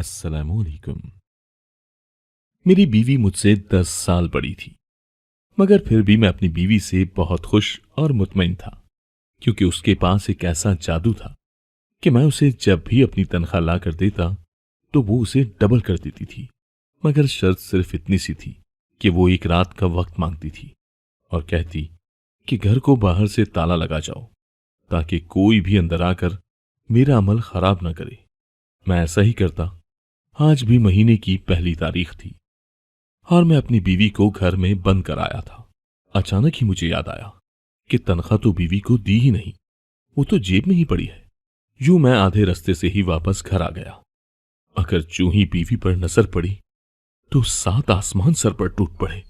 अस्सलामुअलैकुम। मेरी बीवी मुझसे 10 साल बड़ी थी, मगर फिर भी मैं अपनी बीवी से बहुत खुश और मुतमईन था, क्योंकि उसके पास एक ऐसा जादू था कि मैं उसे जब भी अपनी तनख्वाह ला कर देता, तो वो उसे डबल कर देती थी। मगर शर्त सिर्फ इतनी सी थी कि वो एक रात का वक्त मांगती थी और कहती कि घर को बाहर से ताला लगा जाओ, ताकि कोई भी अंदर आकर मेरा अमल खराब ना करे। मैं ऐसा ही करता। आज भी महीने की पहली तारीख थी और मैं अपनी बीवी को घर में बंद कर आया था। अचानक ही मुझे याद आया कि तनख्वाह तो बीवी को दी ही नहीं, वो तो जेब में ही पड़ी है। यूं मैं आधे रास्ते से ही वापस घर आ गया। अगर जूं ही बीवी पर नजर पड़ी तो 7 आसमान सर पर टूट पड़े,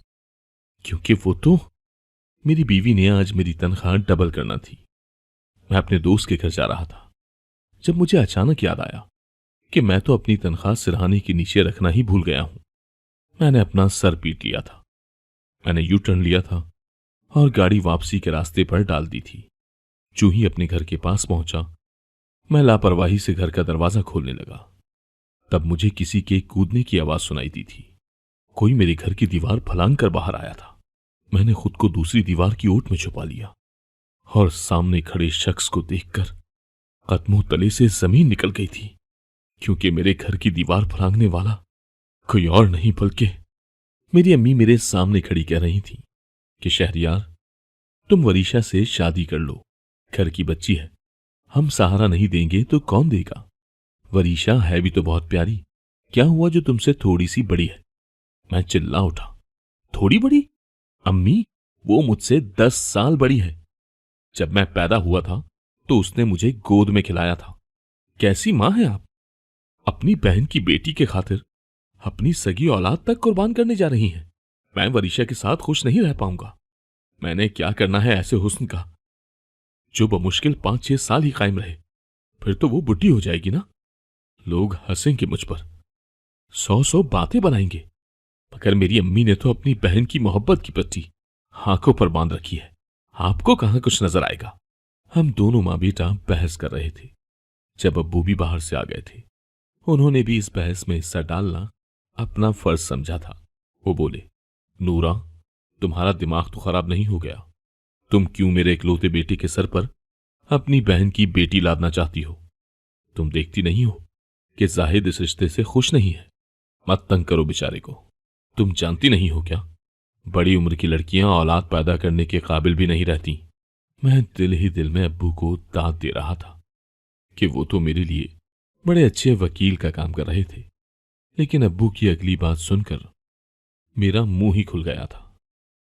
क्योंकि वो तो मेरी बीवी ने आज मेरी तनख्वाह डबल करना थी। मैं अपने दोस्त के घर जा रहा था जब मुझे अचानक याद आया कि मैं तो अपनी तनख्वाह सिरहाने के नीचे रखना ही भूल गया हूं। मैंने अपना सर पीट लिया था। मैंने यू टर्न लिया था और गाड़ी वापसी के रास्ते पर डाल दी थी। जो ही अपने घर के पास पहुंचा, मैं लापरवाही से घर का दरवाजा खोलने लगा। तब मुझे किसी के कूदने की आवाज सुनाई दी थी। कोई मेरे घर की दीवार फलांग कर बाहर आया था। मैंने खुद को दूसरी दीवार की ओट में छुपा लिया और सामने खड़े शख्स को देखकर कदमों तले से जमीन निकल गई थी, क्योंकि मेरे घर की दीवार फलांगने वाला कोई और नहीं बल्कि मेरी अम्मी मेरे सामने खड़ी कह रही थी कि शहरियार, तुम वरीशा से शादी कर लो। घर की बच्ची है, हम सहारा नहीं देंगे तो कौन देगा। वरीशा है भी तो बहुत प्यारी, क्या हुआ जो तुमसे थोड़ी सी बड़ी है। मैं चिल्ला उठा, थोड़ी बड़ी? अम्मी, वो मुझसे 10 साल बड़ी है। जब मैं पैदा हुआ था तो उसने मुझे गोद में खिलाया था। कैसी मां है आप? अपनी बहन की बेटी के खातिर अपनी सगी औलाद तक कुर्बान करने जा रही हैं। मैं वरीशा के साथ खुश नहीं रह पाऊंगा। मैंने क्या करना है ऐसे हुस्न का जो बमुश्किल 5-6 साल ही कायम रहे, फिर तो वो बुढ़ी हो जाएगी ना। लोग हंसेंगे मुझ पर, 100-100 बातें बनाएंगे, मगर मेरी अम्मी ने तो अपनी बहन की मोहब्बत की पट्टी आंखों पर बांध रखी है। आपको कहां कुछ नजर आएगा। हम दोनों मां बेटा बहस कर रहे थे जब अब्बू भी बाहर से आ गए थे। उन्होंने भी इस बहस में हिस्सा डालना अपना फर्ज समझा था। वो बोले, नूरा, तुम्हारा दिमाग तो खराब नहीं हो गया? तुम क्यों मेरे इकलौते बेटे के सर पर अपनी बहन की बेटी लादना चाहती हो? तुम देखती नहीं हो कि जाहिद इस रिश्ते से खुश नहीं है। मत तंग करो बेचारे को। तुम जानती नहीं हो क्या, बड़ी उम्र की लड़कियां औलाद पैदा करने के काबिल भी नहीं रहती। मैं दिल ही दिल में अब्बू को दाद दे रहा था कि वो तो मेरे लिए बड़े अच्छे वकील का काम कर रहे थे, लेकिन अब्बू की अगली बात सुनकर मेरा मुंह ही खुल गया था।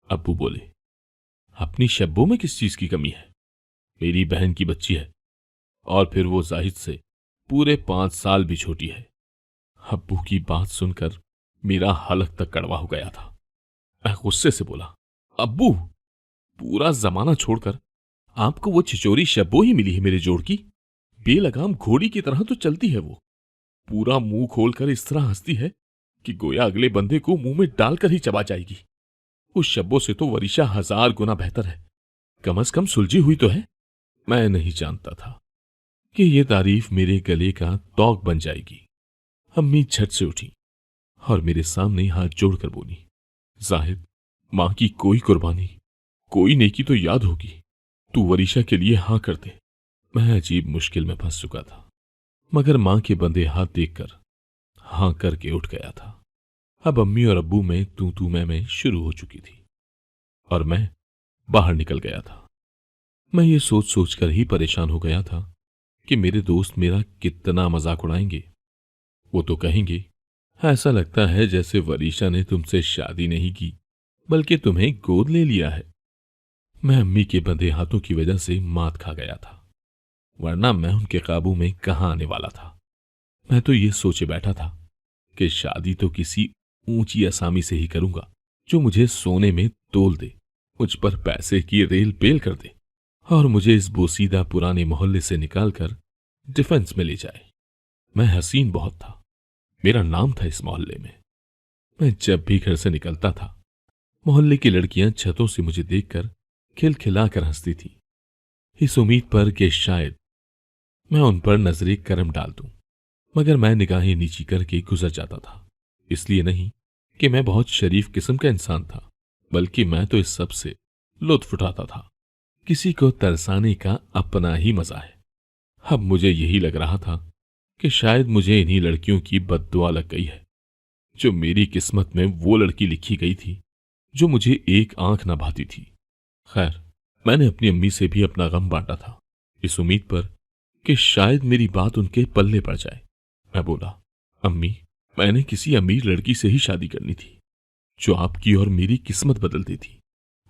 अब्बू बोले, अपनी शब्बों में किस चीज की कमी है? मेरी बहन की बच्ची है और फिर वो जाहिद से पूरे 5 साल भी छोटी है। अब्बू की बात सुनकर मेरा हलक तक कड़वा हो गया था। मैं गुस्से से बोला, अब्बू, पूरा जमाना छोड़कर आपको वो छिचोरी शब्बो ही मिली है मेरे जोड़ की। बेलगाम घोड़ी की तरह तो चलती है वो, पूरा मुंह खोलकर इस तरह हंसती है कि गोया अगले बंदे को मुंह में डालकर ही चबा जाएगी। उस शब्बों से तो वरीशा 1000 गुना बेहतर है, कम से कम सुलझी हुई तो है। मैं नहीं जानता था कि ये तारीफ मेरे गले का तौक बन जाएगी। अम्मी झट से उठी और मेरे सामने हाथ जोड़कर बोली, जाहिद, मां की कोई कुर्बानी, कोई नेकी तो याद होगी, तू वरीशा के लिए हां कर दे। मैं अजीब मुश्किल में फंस चुका था, मगर मां के बंधे हाथ देखकर हां करके उठ गया था। अब अम्मी और अब्बू में तू मैं शुरू हो चुकी थी और मैं बाहर निकल गया था। मैं ये सोच सोच कर ही परेशान हो गया था कि मेरे दोस्त मेरा कितना मजाक उड़ाएंगे। वो तो कहेंगे, ऐसा लगता है जैसे वरीशा ने तुमसे शादी नहीं की बल्कि तुम्हें गोद ले लिया है। मैं अम्मी के बंधे हाथों की वजह से मात खा गया था, वरना मैं उनके काबू में कहां आने वाला था। मैं तो ये सोचे बैठा था कि शादी तो किसी ऊंची असामी से ही करूंगा जो मुझे सोने में तोल दे, मुझ पर पैसे की रेल पेल कर दे और मुझे इस बोसीदा पुराने मोहल्ले से निकालकर डिफेंस में ले जाए। मैं हसीन बहुत था, मेरा नाम था इस मोहल्ले में। मैं जब भी घर से निकलता था, मोहल्ले की लड़कियां छतों से मुझे देखकर खिलखिलाकर हंसती थी, इस उम्मीद पर कि शायद मैं उन पर नजरे करम डाल दूं। मगर मैं निगाहें नीची करके गुजर जाता था। इसलिए नहीं कि मैं बहुत शरीफ किस्म का इंसान था, बल्कि मैं तो इस सब से लुत्फ उठाता था। किसी को तरसाने का अपना ही मजा है। अब मुझे यही लग रहा था कि शायद मुझे इन्हीं लड़कियों की बद्दुआ लग गई है। जो मेरी किस्मत में वो लड़की लिखी गई थी जो मुझे एक आंख न भाती थी। खैर, मैंने अपनी अम्मी से भी अपना गम बांटा था, इस उम्मीद पर कि शायद मेरी बात उनके पल्ले पड़ जाए। मैं बोला, अम्मी, मैंने किसी अमीर लड़की से ही शादी करनी थी जो आपकी और मेरी किस्मत बदल देती।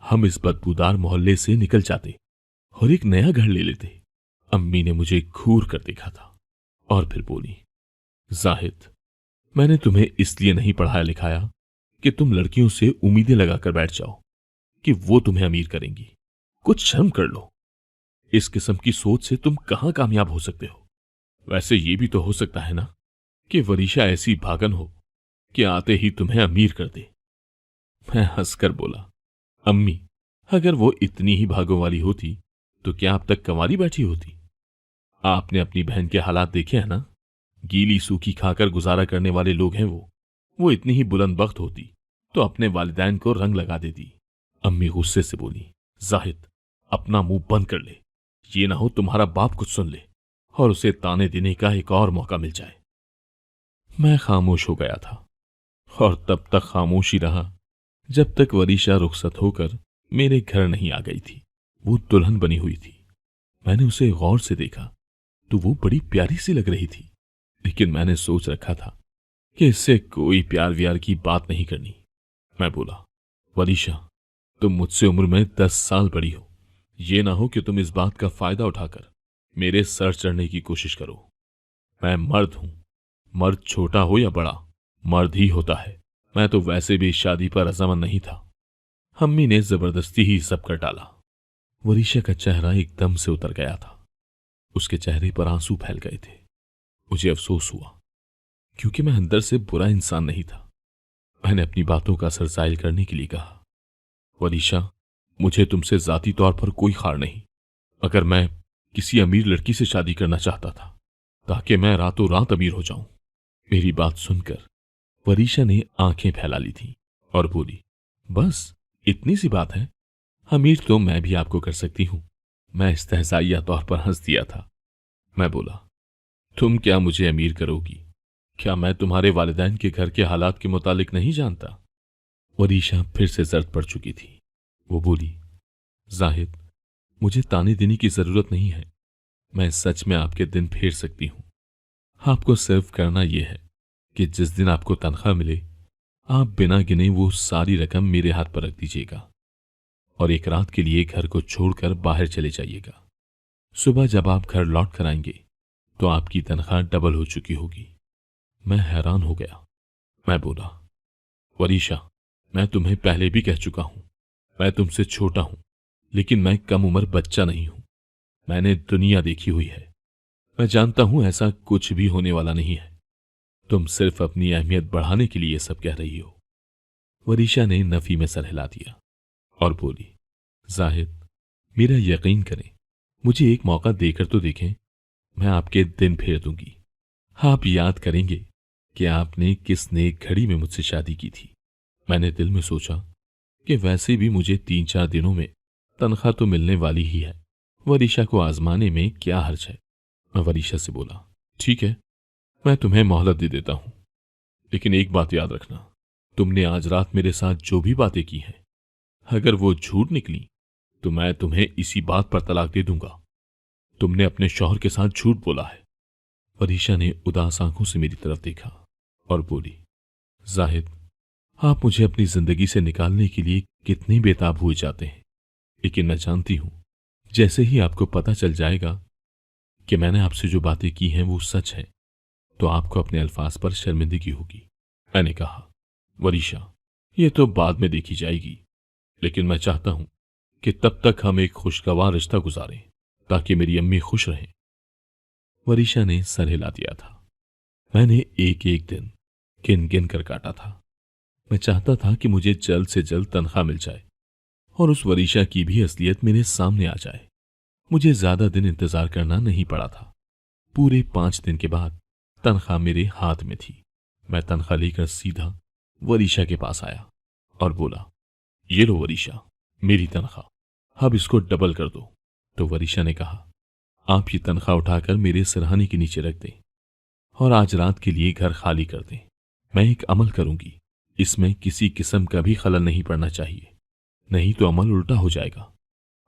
हम इस बदबूदार मोहल्ले से निकल जाते और एक नया घर ले लेते। अम्मी ने मुझे घूर कर देखा था और फिर बोली, जाहिद, मैंने तुम्हें इसलिए नहीं पढ़ाया लिखाया कि तुम लड़कियों से उम्मीदें लगाकर बैठ जाओ कि वो तुम्हें अमीर करेंगी। कुछ शर्म कर लो। इस किस्म की सोच से तुम कहां कामयाब हो सकते हो। वैसे ये भी तो हो सकता है ना कि वरीशा ऐसी भागन हो कि आते ही तुम्हें अमीर कर दे। मैं हंसकर बोला, अम्मी, अगर वो इतनी ही भागों वाली होती तो क्या अब तक कंवारी बैठी होती। आपने अपनी बहन के हालात देखे हैं ना। गीली सूखी खाकर गुजारा करने वाले लोग हैं वो इतनी ही बुलंदबख्त होती तो अपने वालिदैन को रंग लगा देती। अम्मी गुस्से से बोली, जाहिद, अपना मुंह बंद कर ले। ये ना हो तुम्हारा बाप कुछ सुन ले और उसे ताने देने का एक और मौका मिल जाए। मैं खामोश हो गया था और तब तक खामोश ही रहा जब तक वरीशा रुखसत होकर मेरे घर नहीं आ गई थी। वो दुल्हन बनी हुई थी। मैंने उसे गौर से देखा तो वो बड़ी प्यारी सी लग रही थी, लेकिन मैंने सोच रखा था कि इससे कोई प्यार व्यार की बात नहीं करनी। मैं बोला, वरीशा, तुम मुझसे उम्र में 10 साल बड़ी हो। ये ना हो कि तुम इस बात का फायदा उठाकर मेरे सर चढ़ने की कोशिश करो। मैं मर्द हूं। मर्द छोटा हो या बड़ा, मर्द ही होता है। मैं तो वैसे भी इस शादी पर रजामंद नहीं था। अम्मी ने जबरदस्ती ही सब कर डाला। वरीशा का चेहरा एकदम से उतर गया था। उसके चेहरे पर आंसू फैल गए थे। मुझे अफसोस हुआ क्योंकि मैं अंदर से बुरा इंसान नहीं था। मैंने अपनी बातों का असर जाहिर करने के लिए कहा, वरीशा, मुझे तुमसे जाती तौर पर कोई खार नहीं, मगर मैं किसी अमीर लड़की से शादी करना चाहता था ताकि मैं रातों रात अमीर हो जाऊं। मेरी बात सुनकर वरीशा ने आंखें फैला ली थी और बोली, बस इतनी सी बात है। अमीर तो मैं भी आपको कर सकती हूं। मैं इस्तेहज़ाइया तौर पर हंस दिया था। मैं बोला, तुम क्या मुझे अमीर करोगी? क्या मैं तुम्हारे वालिदैन के घर के हालात के मुतालिक नहीं जानता? वरीशा फिर से जर्द पड़ चुकी थी। वो बोली, जाहिद, मुझे ताने देने की जरूरत नहीं है। मैं सच में आपके दिन फेर सकती हूं। आपको सिर्फ करना यह है कि जिस दिन आपको तनख्वाह मिले आप बिना गिने वो सारी रकम मेरे हाथ पर रख दीजिएगा और एक रात के लिए घर को छोड़कर बाहर चले जाइएगा। सुबह जब आप घर लौट कर आएंगे तो आपकी तनख्वाह डबल हो चुकी होगी। मैं हैरान हो गया। मैं बोला, वरीशा, मैं तुम्हें पहले भी कह चुका हूं, मैं तुमसे छोटा हूं, लेकिन मैं कम उम्र बच्चा नहीं हूं। मैंने दुनिया देखी हुई है। मैं जानता हूं ऐसा कुछ भी होने वाला नहीं है। तुम सिर्फ अपनी अहमियत बढ़ाने के लिए सब कह रही हो। वरीशा ने नफी में सर हिला दिया और बोली, जाहिद, मेरा यकीन करें, मुझे एक मौका देकर तो देखें। मैं आपके दिन फेर दूंगी। आप याद करेंगे कि आपने किस नेक घड़ी में मुझसे शादी की थी। मैंने दिल में सोचा कि वैसे भी मुझे 3-4 दिनों में तनख्वाह तो मिलने वाली ही है। वरीशा को आजमाने में क्या हर्ज है। मैं वरीशा से बोला, ठीक है, मैं तुम्हें मोहलत दे देता हूं, लेकिन एक बात याद रखना, तुमने आज रात मेरे साथ जो भी बातें की हैं, अगर वो झूठ निकली तो मैं तुम्हें इसी बात पर तलाक दे दूंगा। तुमने अपने शौहर के साथ झूठ बोला है। वरीशा ने उदास आंखों से मेरी तरफ देखा और बोली, जाहिद, आप मुझे अपनी जिंदगी से निकालने के लिए कितने बेताब हुए जाते हैं, लेकिन मैं जानती हूं जैसे ही आपको पता चल जाएगा कि मैंने आपसे जो बातें की हैं वो सच है, तो आपको अपने अल्फाज पर शर्मिंदगी होगी। मैंने कहा, वरीशा, ये तो बाद में देखी जाएगी, लेकिन मैं चाहता हूं कि तब तक हम एक खुशगवार रिश्ता गुजारें ताकि मेरी अम्मी खुश रहें। वरीशा ने सर हिला दिया था। मैंने एक एक दिन गिन गिन कर काटा था। मैं चाहता था कि मुझे जल्द से जल्द तनख्वाह मिल जाए और उस वरीशा की भी असलियत मेरे सामने आ जाए। मुझे ज्यादा दिन इंतजार करना नहीं पड़ा था। पूरे 5 दिन के बाद तनख्वाह मेरे हाथ में थी। मैं तनख्वाह लेकर सीधा वरीशा के पास आया और बोला, ये लो वरीशा, मेरी तनख्वाह, अब इसको डबल कर दो। तो वरीशा ने कहा, आप ये तनख्वाह उठाकर मेरे सिरहाने के नीचे रख दें और आज रात के लिए घर खाली कर दें। मैं एक अमल करूंगी, इसमें किसी किस्म का भी खलल नहीं पड़ना चाहिए, नहीं तो अमल उल्टा हो जाएगा।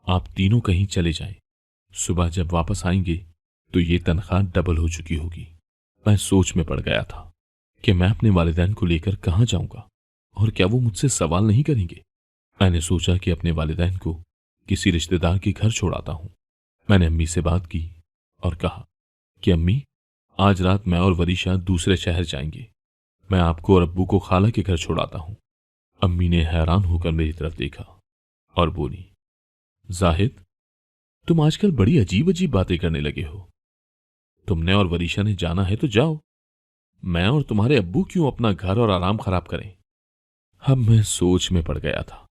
आप तीनों कहीं चले जाएं, सुबह जब वापस आएंगे तो ये तनख्वाह डबल हो चुकी होगी। मैं सोच में पड़ गया था कि मैं अपने वालिदैन को लेकर कहाँ जाऊंगा और क्या वो मुझसे सवाल नहीं करेंगे। मैंने सोचा कि अपने वालिदैन को किसी रिश्तेदार के घर छोड़ाता हूं। मैंने अम्मी से बात की और कहा कि अम्मी, आज रात मैं और वरीशा दूसरे शहर जाएंगे। मैं आपको और अब्बू को खाला के घर छोड़ाता हूं। अम्मी ने हैरान होकर मेरी तरफ देखा और बोली, जाहिद, तुम आजकल बड़ी अजीब अजीब बातें करने लगे हो। तुमने और वरीशा ने जाना है तो जाओ, मैं और तुम्हारे अब्बू क्यों अपना घर और आराम खराब करें। अब मैं सोच में पड़ गया था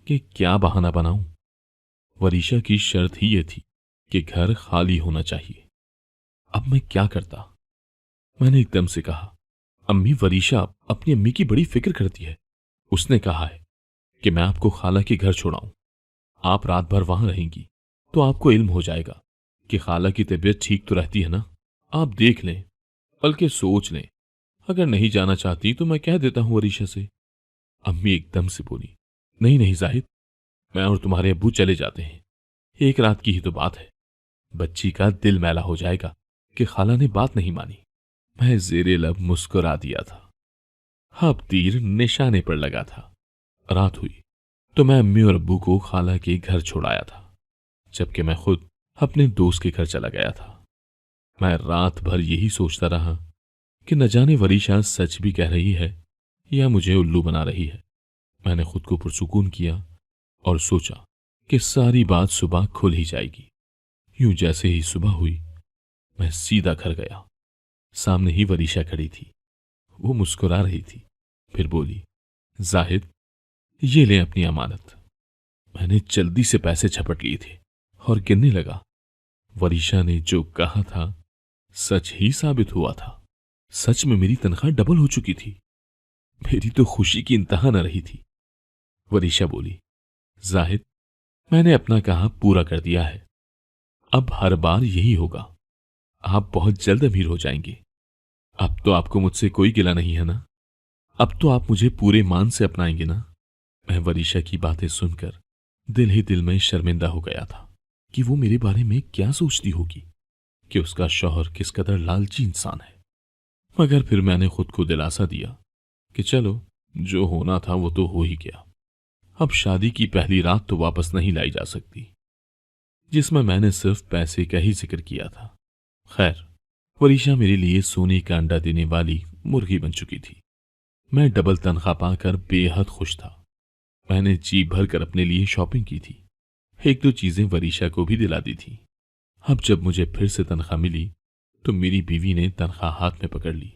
कि क्या बहाना बनाऊं। वरीशा की शर्त ही यह थी कि घर खाली होना चाहिए। अब मैं क्या करता। मैंने एकदम से कहा, अम्मी, वरीशा अपनी अम्मी की बड़ी फिक्र करती है। उसने कहा है कि मैं आपको खाला के घर छोड़ाऊं। आप रात भर वहां रहेंगी तो आपको इल्म हो जाएगा कि खाला की तबीयत ठीक तो रहती है ना। आप देख लें, बल्कि सोच लें। अगर नहीं जाना चाहती तो मैं कह देता हूं वरीशा से। अम्मी एकदम से बोली, नहीं नहीं जाहिद, मैं और तुम्हारे अब्बू चले जाते हैं। एक रात की ही तो बात है, बच्ची का दिल मैला हो जाएगा कि खाला ने बात नहीं मानी। मैं जेरे लब मुस्कुरा दिया था। अब तीर निशाने पर लगा था। रात हुई तो मैं अम्मी और अब्बू को खाला के घर छोड़ाया था, जबकि मैं खुद अपने दोस्त के घर चला गया था। मैं रात भर यही सोचता रहा कि न जाने वरीशा सच भी कह रही है या मुझे उल्लू बना रही है। मैंने खुद को पुरसुकून किया और सोचा कि सारी बात सुबह खुल ही जाएगी। यूं जैसे ही सुबह हुई, मैं सीधा घर गया। सामने ही वरीशा खड़ी थी। वो मुस्कुरा रही थी, फिर बोली, जाहिद, ये ले अपनी अमानत। मैंने जल्दी से पैसे झपट लिए थे और गिनने लगा। वरीशा ने जो कहा था सच ही साबित हुआ था। सच में मेरी तनख्वाह डबल हो चुकी थी। मेरी तो खुशी की इंतहा न रही थी। वरीशा बोली, जाहिद, मैंने अपना कहा पूरा कर दिया है। अब हर बार यही होगा। आप बहुत जल्द अमीर हो जाएंगे। अब तो आपको मुझसे कोई गिला नहीं है ना। अब तो आप मुझे पूरे मान से अपनाएंगे ना। मैं वरीशा की बातें सुनकर दिल ही दिल में शर्मिंदा हो गया था कि वो मेरे बारे में क्या सोचती होगी, कि उसका शौहर किस कदर लालची इंसान है। मगर फिर मैंने खुद को दिलासा दिया कि चलो, जो होना था वो तो हो ही गया। अब शादी की पहली रात तो वापस नहीं लाई जा सकती, जिसमें मैंने सिर्फ पैसे का ही जिक्र किया था। खैर, वरीशा मेरे लिए सोने का अंडा देने वाली मुर्गी बन चुकी थी। मैं डबल तनख्वाह पाकर बेहद खुश था। मैंने जी भर कर अपने लिए शॉपिंग की थी। एक दो चीजें वरीशा को भी दिला दी थी। अब जब मुझे फिर से तनख्वाह मिली तो मेरी बीवी ने तनख्वाह हाथ में पकड़ ली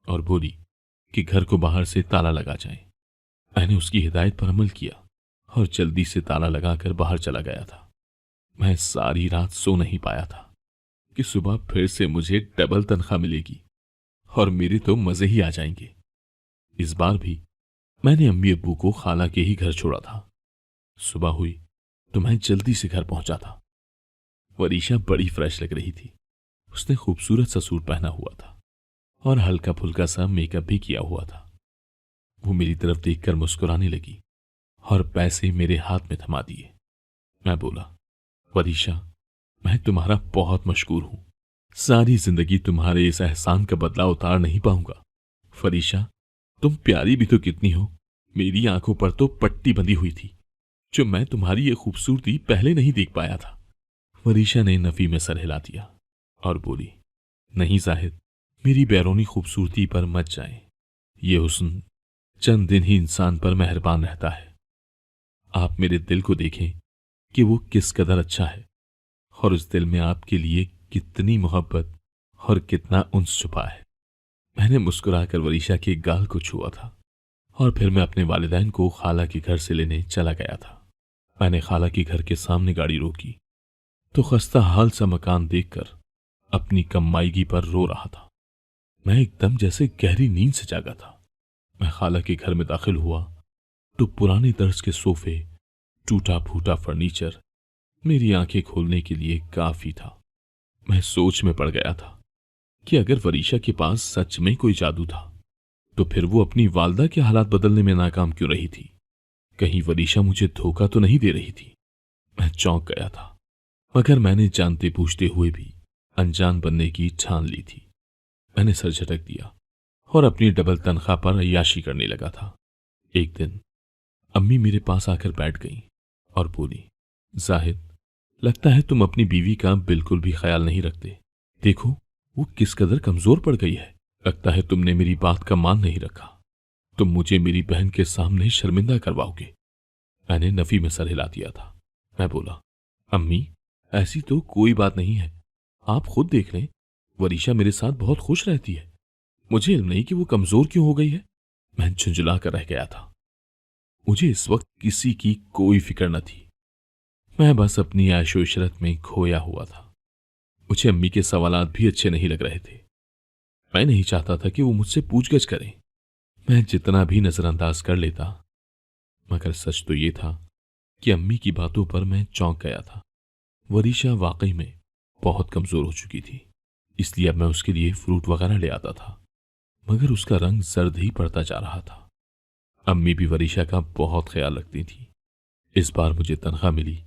और बोली कि घर को बाहर से ताला लगा जाए। मैंने उसकी हिदायत पर अमल किया और जल्दी से ताला लगाकर बाहर चला गया था। मैं सारी रात सो नहीं पाया था कि सुबह फिर से मुझे डबल तनख्वाह मिलेगी और मेरे तो मजे ही आ जाएंगे। इस बार भी मैंने अम्मी अब्बू को खाला के ही घर छोड़ा था। सुबह हुई तो मैं जल्दी से घर पहुंचा था। वरीशा बड़ी फ्रेश लग रही थी। उसने खूबसूरत सा सूट पहना हुआ था और हल्का फुल्का सा मेकअप भी किया हुआ था। वो मेरी तरफ देखकर मुस्कुराने लगी और पैसे मेरे हाथ में थमा दिए। मैं बोला, वरीशा, मैं तुम्हारा बहुत मशकूर हूं। सारी जिंदगी तुम्हारे इस एहसान का बदला उतार नहीं पाऊंगा। वरीशा, तुम प्यारी भी तो कितनी हो। मेरी आंखों पर तो पट्टी बंधी हुई थी, जो मैं तुम्हारी ये खूबसूरती पहले नहीं देख पाया था। वरीशा ने नफी में सर हिला दिया और बोली, नहीं जाहिद, मेरी बैरूनी खूबसूरती पर मत जाए। ये हुस्न चंद दिन ही इंसान पर मेहरबान रहता है। आप मेरे दिल को देखें कि वो किस कदर अच्छा है और उस दिल में आपके लिए कितनी मोहब्बत और कितना उन्स छुपा है। मैंने मुस्कुराकर वरीशा के गाल को छुआ था और फिर मैं अपने वालिदैन को खाला के घर से लेने चला गया था। मैंने खाला के घर के सामने गाड़ी रोकी तो खस्ता हाल सा मकान देखकर अपनी कमाईगी पर रो रहा था। मैं एकदम जैसे गहरी नींद से जागा था। मैं खाला के घर में दाखिल हुआ तो पुराने तर्ज के सोफे, टूटा फूटा फर्नीचर मेरी आंखें खोलने के लिए काफी था। मैं सोच में पड़ गया था कि अगर वरीशा के पास सच में कोई जादू था तो फिर वो अपनी वालदा के हालात बदलने में नाकाम क्यों रही थी। कहीं वरीशा मुझे धोखा तो नहीं दे रही थी। मैं चौंक गया था, मगर मैंने जानते पूछते हुए भी अनजान बनने की ठान ली थी। मैंने सर झटक दिया और अपनी डबल तनख्वाह पर अय्याशी करने लगा था। एक दिन अम्मी मेरे पास आकर बैठ गईं और बोली, जाहिद, लगता है तुम अपनी बीवी का बिल्कुल भी ख्याल नहीं रखते। देखो वो किस कदर कमजोर पड़ गई है। लगता है तुमने मेरी बात का मान नहीं रखा। तुम मुझे मेरी बहन के सामने शर्मिंदा करवाओगे। मैंने नफी में सर हिला दिया था। मैं बोला, अम्मी, ऐसी तो कोई बात नहीं है। आप खुद देख लें, वरीशा मेरे साथ बहुत खुश रहती है। मुझे इल्म नहीं कि वो कमजोर क्यों हो गई है। मैं झुंझला कर रह गया था। मुझे इस वक्त किसी की कोई फिक्र न थी। मैं बस अपनी आयशो इशरत में खोया हुआ था। मुझे अम्मी के सवालात भी अच्छे नहीं लग रहे थे। मैं नहीं चाहता था कि वो मुझसे पूछगछ करें। मैं जितना भी नजरअंदाज कर लेता, मगर सच तो ये था कि अम्मी की बातों पर मैं चौंक गया था। वरीशा वाकई में बहुत कमजोर हो चुकी थी, इसलिए अब मैं उसके लिए फ्रूट वगैरह ले आता था, मगर उसका रंग जर्द ही पड़ता जा रहा था। अम्मी भी वरीशा का बहुत ख्याल रखती थी। इस बार मुझे तनख्वाह मिली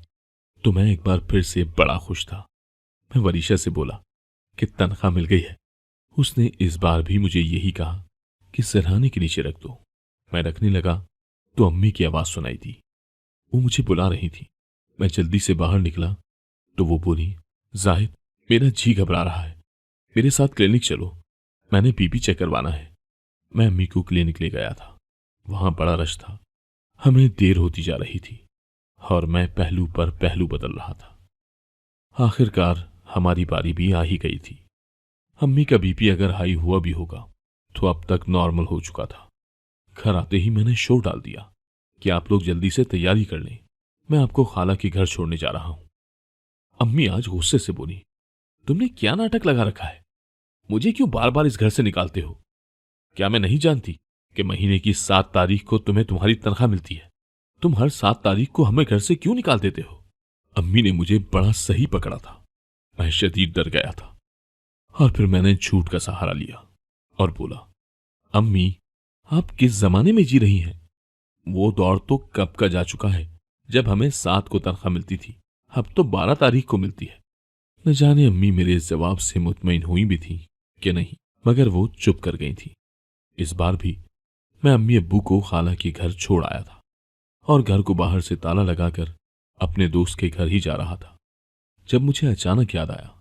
तो मैं एक बार फिर से बड़ा खुश था। मैं वरीशा से बोला कि तनख्वाह मिल गई है। उसने इस बार भी मुझे यही कहा कि सिरहाने के नीचे रख दो। मैं रखने लगा तो अम्मी की आवाज सुनाई दी। वो मुझे बुला रही थी। मैं जल्दी से बाहर निकला तो वो बोली, जाहिद, मेरा जी घबरा रहा है, मेरे साथ क्लिनिक चलो, मैंने बीपी चेक करवाना है। मैं अम्मी को क्लिनिक ले गया था। वहां बड़ा रश था। हमें देर होती जा रही थी और मैं पहलू पर पहलू बदल रहा था। आखिरकार हमारी बारी भी आ ही गई थी। अम्मी का बीपी अगर हाई हुआ भी होगा तो अब तक नॉर्मल हो चुका था। घर आते ही मैंने शोर डाल दिया कि आप लोग जल्दी से तैयारी कर लें, मैं आपको खाला के घर छोड़ने जा रहा हूं। अम्मी आज गुस्से से बोली, तुमने क्या नाटक लगा रखा है? मुझे क्यों बार बार इस घर से निकालते हो? क्या मैं नहीं जानती कि महीने की 7 तारीख को तुम्हें तुम्हारी तनख्वाह मिलती है? तुम हर 7 तारीख को हमें घर से क्यों निकाल देते हो? अम्मी ने मुझे बड़ा सही पकड़ा था। मैं शदीद डर गया था और फिर मैंने झूठ का सहारा लिया और बोला, अम्मी, आप किस जमाने में जी रही हैं? वो दौर तो कब का जा चुका है जब हमें 7 को तनख्वाह मिलती थी। अब तो 12 तारीख को मिलती है। न जाने अम्मी मेरे इस जवाब से मुतमईन हुई भी थी कि नहीं, मगर वो चुप कर गई थी। इस बार भी मैं अम्मी अब्बू को खाला के घर छोड़ आया था और घर को बाहर से ताला लगाकर अपने दोस्त के घर ही जा रहा था, जब मुझे अचानक याद आया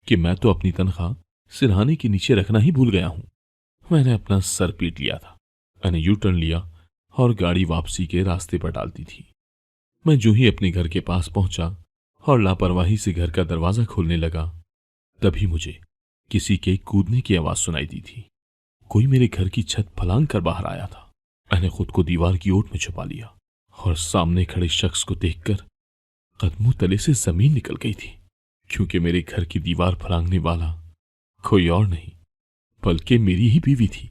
कि मैं तो अपनी तनख्वाह सिरहाने के नीचे रखना ही भूल गया हूं। मैंने अपना सर पीट लिया था। मैंने यू टर्न लिया और गाड़ी वापसी के रास्ते पर डाल दी थी। मैं जो ही अपने घर के पास पहुंचा और लापरवाही से घर का दरवाजा खोलने लगा, तभी मुझे किसी के कूदने की आवाज सुनाई दी थी। कोई मेरे घर की छत फलांग कर बाहर आया था। मैंने खुद को दीवार की ओट में छुपा लिया और सामने खड़े शख्स को देखकर कदमों तले से जमीन निकल गई थी, क्योंकि मेरे घर की दीवार फलांगने वाला कोई और नहीं बल्कि मेरी ही बीवी थी।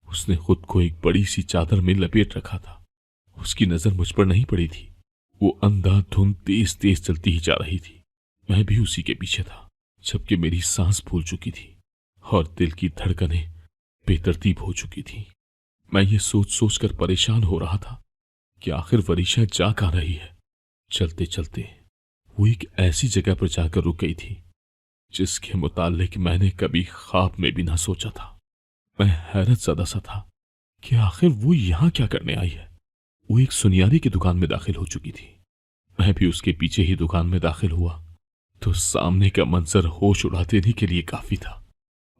उसने खुद को एक बड़ी सी चादर में लपेट रखा था। उसकी नजर मुझ पर नहीं पड़ी थी। वो अंधाधुंध तेज तेज चलती ही जा रही थी। मैं भी उसी के पीछे था, जबकि मेरी सांस फूल चुकी थी और दिल की धड़कनें बेतरतीब हो चुकी थी। मैं ये सोच सोच कर परेशान हो रहा था कि आखिर वरीशा जा कहाँ रही है। चलते चलते वो एक ऐसी जगह पर जाकर रुक गई थी जिसके मुतालिक मैंने कभी ख्वाब में भी ना सोचा था। मैं हैरत ज़दा सा था कि आखिर वो यहां क्या करने आई है। वो एक सुनियारी की दुकान में दाखिल हो चुकी थी। मैं भी उसके पीछे ही दुकान में दाखिल हुआ तो सामने का मंजर होश उड़ा देने के लिए काफी था।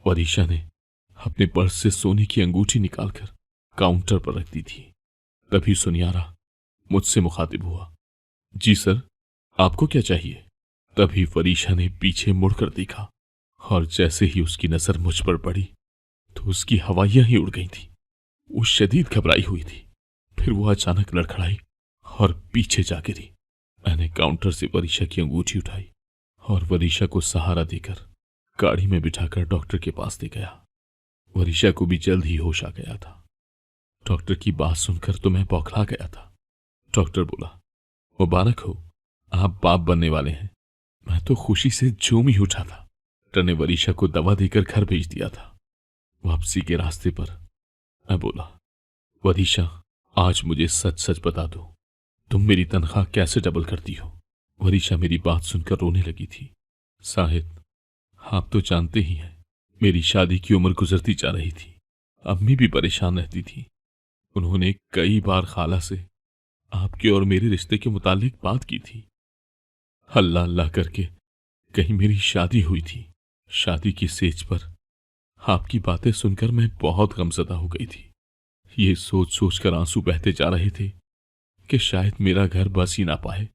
वरीशा ने अपने पर्स से सोने की अंगूठी निकालकर काउंटर पर रख दी थी। तभी सुनियारा मुझसे मुखातिब हुआ, जी सर, आपको क्या चाहिए? तभी वरीशा ने पीछे मुड़कर देखा और जैसे ही उसकी नजर मुझ पर पड़ी तो उसकी हवाइयां ही उड़ गई थी। वो शदीद घबराई हुई थी। फिर वो अचानक लड़खड़ाई और पीछे जा गिरी। मैंने काउंटर से वरीशा की अंगूठी उठाई और वरीशा को सहारा देकर गाड़ी में बिठाकर डॉक्टर के पास ले गया। वरीशा को भी जल्द ही होश आ गया था। डॉक्टर की बात सुनकर तो मैं बौखला गया था। डॉक्टर बोला, मुबारक हो, आप बाप बनने वाले हैं। मैं तो खुशी से झूम ही उठा था। डॉक्टर ने वरीशा को दवा देकर घर भेज दिया था। वापसी के रास्ते पर मैं बोला, वरीशा, आज मुझे सच सच बता दो, तुम मेरी तनख्वाह कैसे डबल करती हो? वरीशा मेरी बात सुनकर रोने लगी थी। साहिद, आप तो जानते ही हैं, मेरी शादी की उम्र गुजरती जा रही थी। अम्मी भी परेशान रहती थी। उन्होंने कई बार खाला से आपके और मेरे रिश्ते के मुतालिक बात की थी। अल्लाह अल्लाह करके कहीं मेरी शादी हुई थी। शादी की सेज पर आपकी बातें सुनकर मैं बहुत गमज़दा हो गई थी। ये सोच सोच कर आंसू बहते जा रहे थे कि शायद मेरा घर बस ही ना पाए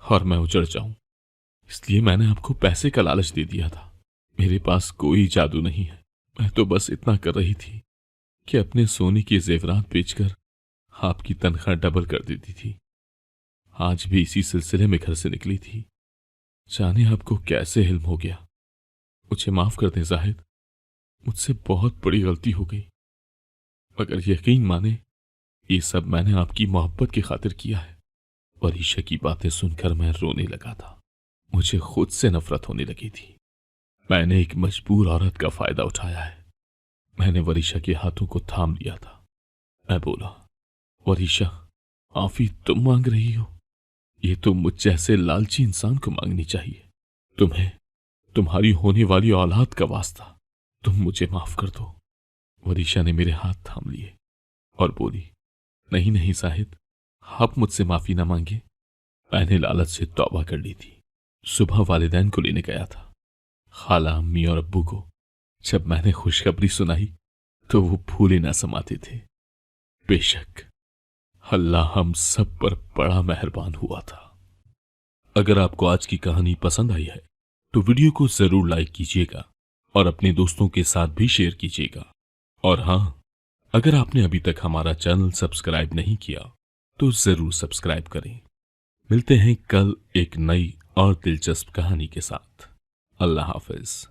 और मैं उजड़ जाऊं। इसलिए मैंने आपको पैसे का लालच दे दिया था। मेरे पास कोई जादू नहीं है। मैं तो बस इतना कर रही थी कि अपने सोने के जेवरात बेचकर आपकी तनख्वाह डबल कर देती थी। आज भी इसी सिलसिले में घर से निकली थी। जाने आपको कैसे हिल्म हो गया। मुझे माफ कर दें जाहिद, मुझसे बहुत बड़ी गलती हो गई। मगर यकीन माने, ये सब मैंने आपकी मोहब्बत की खातिर किया है। वरीशा की बातें सुनकर मैं रोने लगा था। मुझे खुद से नफरत होने लगी थी। मैंने एक मजबूर औरत का फायदा उठाया है। मैंने वरीशा के हाथों को थाम लिया था। मैं बोला, वरीशा, माफी तुम मांग रही हो? ये तो मुझ जैसे लालची इंसान को मांगनी चाहिए। तुम्हें तुम्हारी होने वाली औलाद का वास्ता, तुम मुझे माफ कर दो। वरीशा ने मेरे हाथ थाम लिए और बोली, नहीं नहीं साहिद, आप मुझसे माफी ना मांगे। मैंने लालच से तौबा कर ली थी। सुबह वालिदैन को लेने गया था। खाला, अम्मी और अब्बू को जब मैंने खुशखबरी सुनाई तो वो फूले ना समाते थे। बेशक अल्लाह हम सब पर बड़ा मेहरबान हुआ था। अगर आपको आज की कहानी पसंद आई है तो वीडियो को जरूर लाइक कीजिएगा और अपने दोस्तों के साथ भी शेयर कीजिएगा। और हां, अगर आपने अभी तक हमारा चैनल सब्सक्राइब नहीं किया तो जरूर सब्सक्राइब करें। मिलते हैं कल एक नई और दिलचस्प कहानी के साथ। अल्लाह हाफिज।